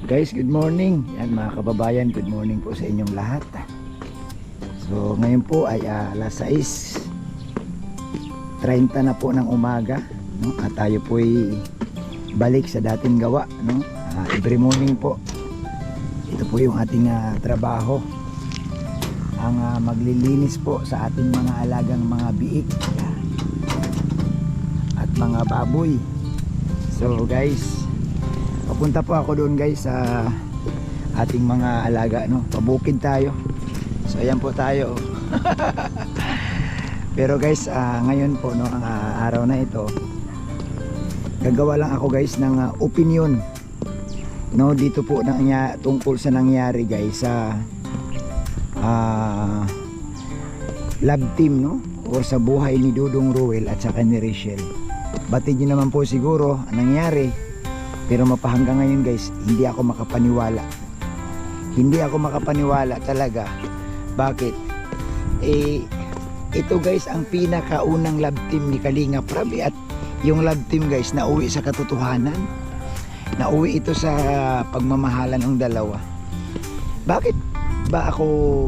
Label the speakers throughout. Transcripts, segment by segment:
Speaker 1: Guys, good morning. Yan mga kababayan, good morning po sa inyong lahat. So ngayon po ay alas 6:30 na po ng umaga, no? At tayo po ay balik sa dating gawa, no? Every morning po. Ito po yung ating trabaho. Ang maglilinis po sa ating mga alagang mga biik at mga baboy. So guys, papunta po ako doon guys sa ating mga alaga, no? Pabukid tayo. So ayan po tayo. Pero guys, ngayon po, no, ang araw na ito, gagawa lang ako guys ng opinion, no, dito po tungkol sa nangyari guys sa love team, no, o sa buhay ni Dudong Ruel at saka ni Rachel. Batid nyo naman po siguro ang nangyari. Pero mapahanggang ngayon guys, hindi ako makapaniwala. Hindi ako makapaniwala talaga. Bakit? Ito guys ang pinakaunang love team ni Kalinga Prab. At yung love team guys, nauwi sa katotohanan. Nauwi ito sa pagmamahalan ng dalawa. Bakit ba ako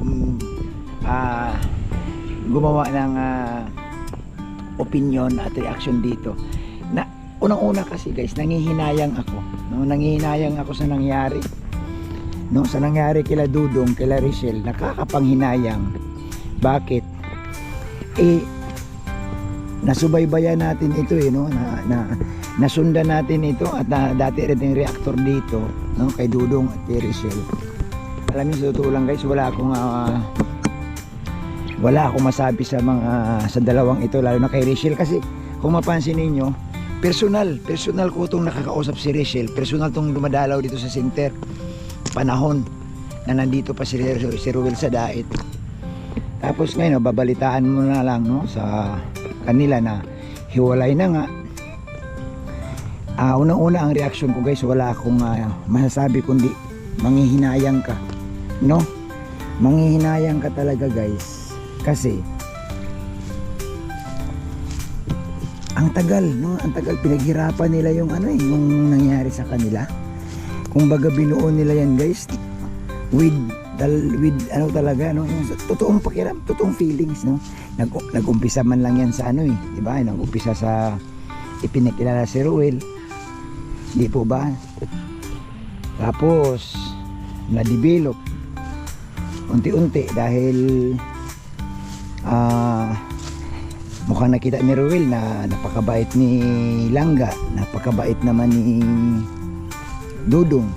Speaker 1: gumawa ng opinion at reaction dito? Unang-una kasi guys, nangihinayang ako, no? Nangihinayang ako sa nangyari, no? Sa nangyari kila Dudong, kila Rachel, nakakapanghinayang. Bakit? Nasubaybayan natin ito, no? Nasundan natin ito at dati rin yung reactor dito, no? Kay Dudong at kay Rachel. Alam niyo, sa totoo lang guys, wala akong masabi sa dalawang ito, lalo na kay Rachel, kasi kung mapansin niyo, personal ko itong nakakausap si Rachel. Personal itong dumadalaw dito sa center panahon na nandito pa si Ruel sa Dait. Tapos ngayon, babalitaan mo na lang, no, sa kanila na hiwalay na nga. Unang-una ang reaction ko guys, wala akong masasabi kundi manghihinayang ka, no? Manghihinayang ka talaga guys, kasi ang tagal, no? Ang tagal pinaghirapan nila yung yung nangyari sa kanila. Kung baga binuo nila yan guys with talaga, no? Yung totoong pakiram, totoong feelings, no? Nag-umpisa man lang yan sa di ba? Nag-umpisa sa ipinakilala si Ruel. Di po ba? Tapos na-develop unti-unti dahil mukhang nakita ni Ruel na napakabait ni Langga, napakabait naman ni Dudong.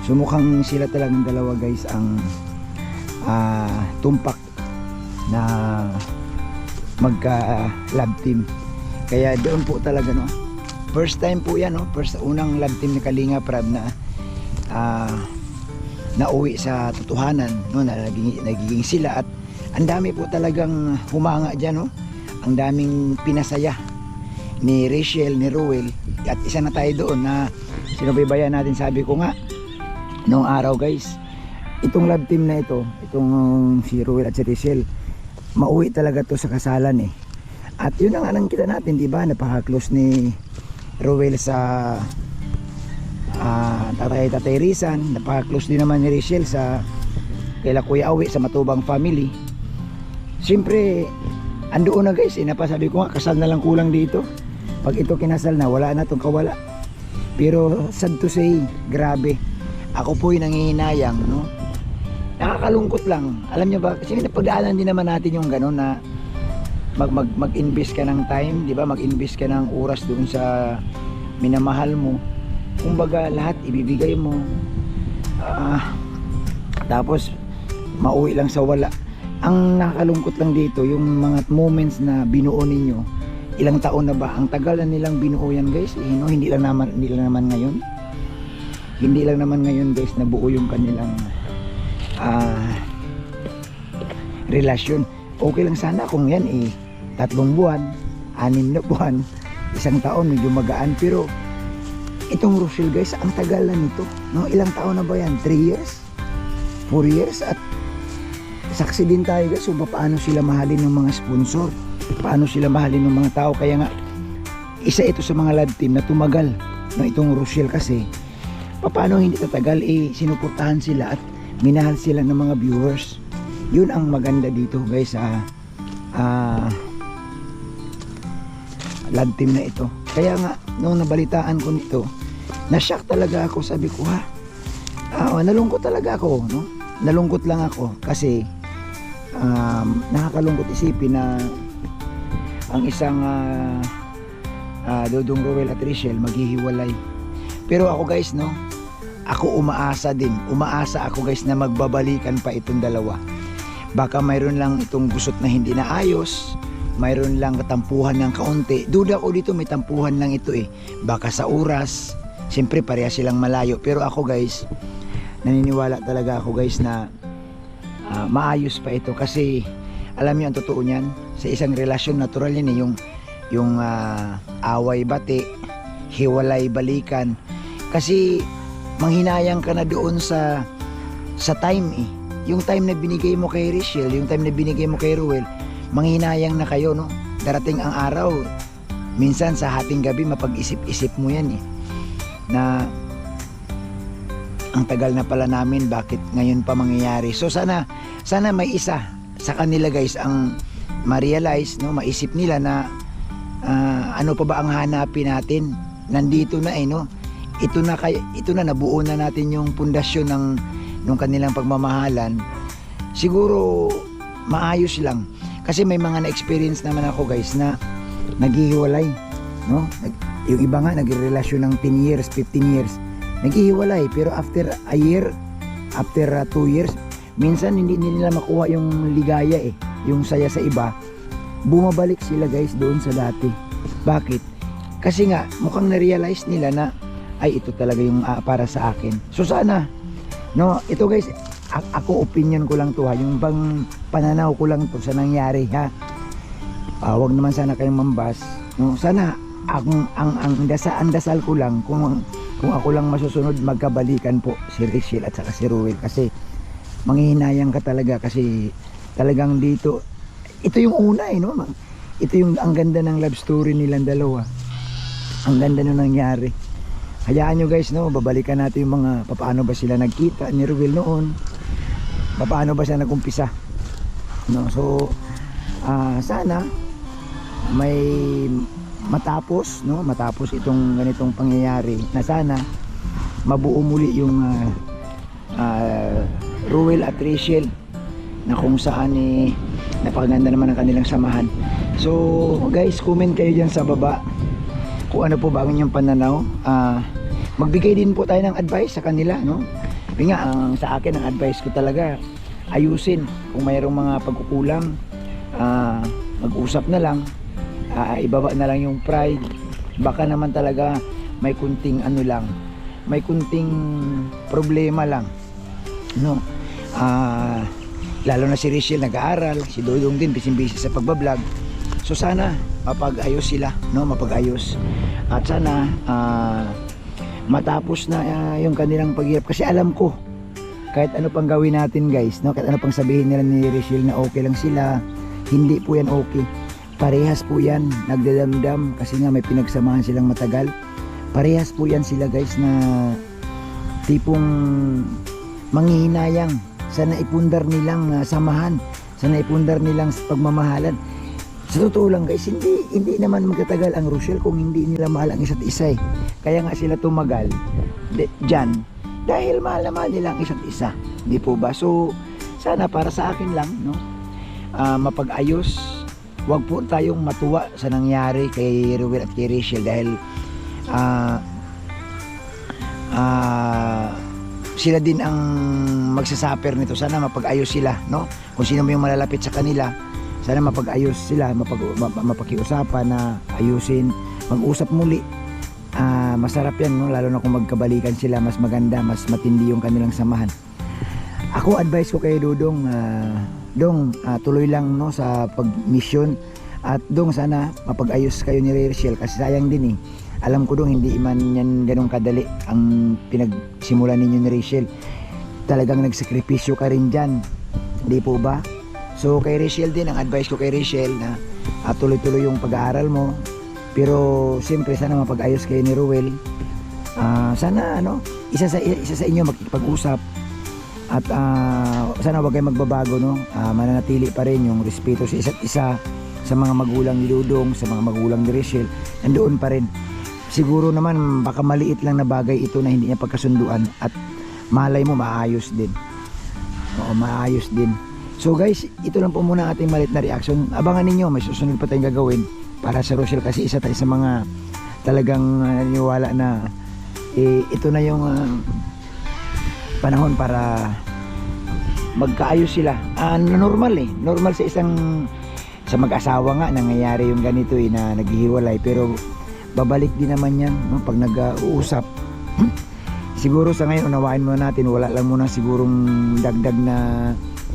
Speaker 1: So mukhang sila talagang dalawa guys ang tumpak na magka love team. Kaya doon po talaga, no, first time po yan, no, unang love team ni Kalinga Prab na nauwi sa totohanan, no, na nagiging sila. At ang dami po talagang humanga dyan, no. Ang daming pinasaya ni Rachel, ni Ruel. At isa na tayo doon na sinubaybayan natin. Sabi ko nga noong araw guys, itong love team na ito, itong si Ruel at si Rachel, mauwi talaga to sa kasalan At yun ang kita natin, di ba? Napaka-close ni Ruel sa Tatay Rizan. Napaka-close din naman ni Rachel sa kila Kuya Awi, sa Matubang family. Siyempre andoon na guys, napasabi ko nga, kasal na lang kulang dito. Pag ito kinasal na, wala na itong kawala. Pero sad to say, grabe, ako po'y nangihinayang, no? Nakakalungkot lang. Alam nyo ba, kasi napagdaanan din naman natin yung gano'n na mag-invest ka ng time, di ba? Mag-invest ka ng oras doon sa minamahal mo. Kumbaga lahat ibibigay mo, tapos mauwi lang sa wala. Ang nakakalungkot lang dito, yung mga moments na binuo ninyo, ilang taon na ba? Ang tagal na nilang binuo yan guys, no? Hindi lang naman ngayon. Hindi lang naman ngayon guys nabuo yung kanilang relasyon. Okay lang sana kung yan 3 buwan, 6 na buwan, 1 taon, medyo magaan. Pero itong Rachel guys, ang tagal na nito, no? Ilang taon na ba yan? 3 years? 4 years? At saksi din tayo guys, so paano sila mahalin ng mga sponsor, paano sila mahalin ng mga tao. Kaya nga isa ito sa mga love team na tumagal, no? Itong Rachel kasi paano hindi tatagal, sinuportahan sila at minahal sila ng mga viewers. Yun ang maganda dito guys sa love team na ito. Kaya nga nung nabalitaan ko nito, na-shock talaga ako. Sabi ko nalungkot talaga ako, no? Nalungkot lang ako kasi nakakalungkot isipin na ang isang Dodong Roel at Rachel maghihiwalay. Pero ako guys, no, ako umaasa ako guys na magbabalikan pa itong dalawa. Baka mayroon lang itong gusot na hindi naayos, mayroon lang katampuhan ng kaunti. Duda ko dito may tampuhan lang ito baka sa oras, siyempre pareha silang malayo. Pero ako guys, naniniwala talaga ako guys na maayos pa ito. Kasi alam niyo ang totoo niyan, sa isang relasyon natural yan yung away bati, hiwalay balikan. Kasi manghinayang ka na doon sa time yung time na binigay mo kay Rachel, yung time na binigay mo kay Roel, manghinayang na kayo, no? Darating ang araw, minsan sa hating gabi mapag-isip-isip mo yan na ang tagal na pala namin, bakit ngayon pa mangyayari. So sana may isa sa kanila guys ang ma-realize, no, maisip nila na ano pa ba ang hanapin natin, nandito na no, ito na nabuo na natin yung pundasyon ng kanilang pagmamahalan. Siguro maayos lang kasi may mga na-experience naman ako guys na naghihiwalay, no? Yung iba nga nagrelasyon ng 10 years, 15 years, naghihiwalay, pero after a year, after 2 years, minsan hindi nila makuha yung ligaya yung saya sa iba, bumabalik sila guys doon sa dati. Bakit? Kasi nga mukhang na-realize nila na ay ito talaga yung para sa akin. So sana, no, ito guys, ako opinion ko lang to yung bang pananaw ko lang to sa nangyari wag naman sana kayong mambas, no? Sana ang dasal ko lang kung ako lang masusunod, magkabalikan po si Rachel at saka si Roel. Kasi manghihinayang ka talaga kasi talagang dito ito yung una no? Ito yung ang ganda ng love story nilang dalawa, ang ganda nung nangyari. Hayaan nyo guys, no, babalikan natin yung mga paano ba sila nagkita ni Roel noon, paano ba siya nagumpisa, no? So sana may matapos itong ganitong pangyayari, na sana mabuo muli yung Roel at Rachel, na kung saan napakaganda naman ang kanilang samahan. So guys, comment kayo dyan sa baba kung ano po ba ang inyong pananaw. Magbigay din po tayo ng advice sa kanila, no? Kasi nga sa akin ang advice ko talaga, ayusin kung mayroong mga pagkukulang, mag-usap na lang, ibaba na lang yung pride. Baka naman talaga may kunting may kunting problema lang, no? Lalo na si Rachel nag-aaral, si Dodong din busy sa pagbablog. So sana mapag-ayos sila, no? Mapag-ayos. At sana matapos na yung kanilang paghirap. Kasi alam ko, kahit ano pang gawin natin guys, no? Kahit ano pang sabihin nila ni Rachel na okay lang sila, hindi po yan okay. Parehas po yan nagdadamdam kasi nga may pinagsamahan silang matagal. Parehas po yan sila guys na tipong manghihinayang sa naipundar nilang samahan, sa naipundar nilang pagmamahalan. Sa totoo lang guys, hindi naman magtatagal ang Rochelle kung hindi nila mahal ang isa't isa Kaya nga sila tumagal dyan dahil mahal na mahal nila ang isa't isa, di po ba? So sana para sa akin lang, no, mapag-ayos. Huwag po tayong matuwa sa nangyari kay Roel at kay Rachel dahil sila din ang magsasuffer nito. Sana mapag-ayos sila, no? Kung sino mo yung malalapit sa kanila, sana mapag-ayos sila, mapakiusapan na ayusin, mag-usap muli. Masarap yan, no? Lalo na kung magkabalikan sila, mas maganda, mas matindi yung kanilang samahan. Ako advice ko kay Dodong, tuloy lang, no, sa pag-mission. At Dong, sana mapag-ayos kayo ni Rachel kasi sayang din Alam ko Dong, hindi man yan ganun kadali ang pinagsimulan ninyo ni Rachel. Talagang nagsakripisyo ka rin dyan, di po ba? So kay Rachel din, ang advice ko kay Rachel na tuloy-tuloy yung pag-aaral mo. Pero siyempre sana mapag-ayos kayo ni Roel. sana isa sa inyo makikipag-usap at sana wag kayong magbabago, no. Mananatili pa rin yung respeto sa isa't isa, sa mga magulang ni Dudong, sa mga magulang ni Rachel, nandoon pa rin. Siguro naman baka maliit lang na bagay ito na hindi niya pagkasunduan at malay mo maayos din. Oo, maayos din. So guys, ito lang po muna ating malit na reaction. Abangan ninyo, may susunod pa tayong gagawin para sa Rochelle kasi isa tayo sa mga talagang naniniwala na ito na yung panahon para magkaayos sila. Normal normal sa mag-asawa nga nangyayari yung ganito na naghihiwalay, pero babalik din naman yan, no, pag nag-uusap. Siguro sa ngayon unawain muna natin, wala lang muna sigurong dagdag na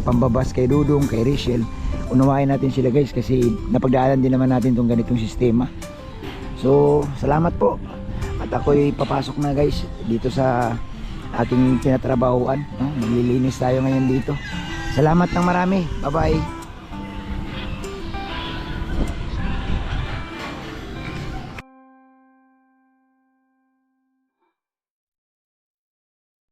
Speaker 1: pambabas kay Dudong, kay Rachel. Unawain natin sila guys kasi napagdaanan din naman natin tong ganitong sistema. So salamat po at ako'y papasok na guys dito sa ating tinatrabahuan, no? Maglilinis tayo ngayon dito. Salamat ng marami, bye bye.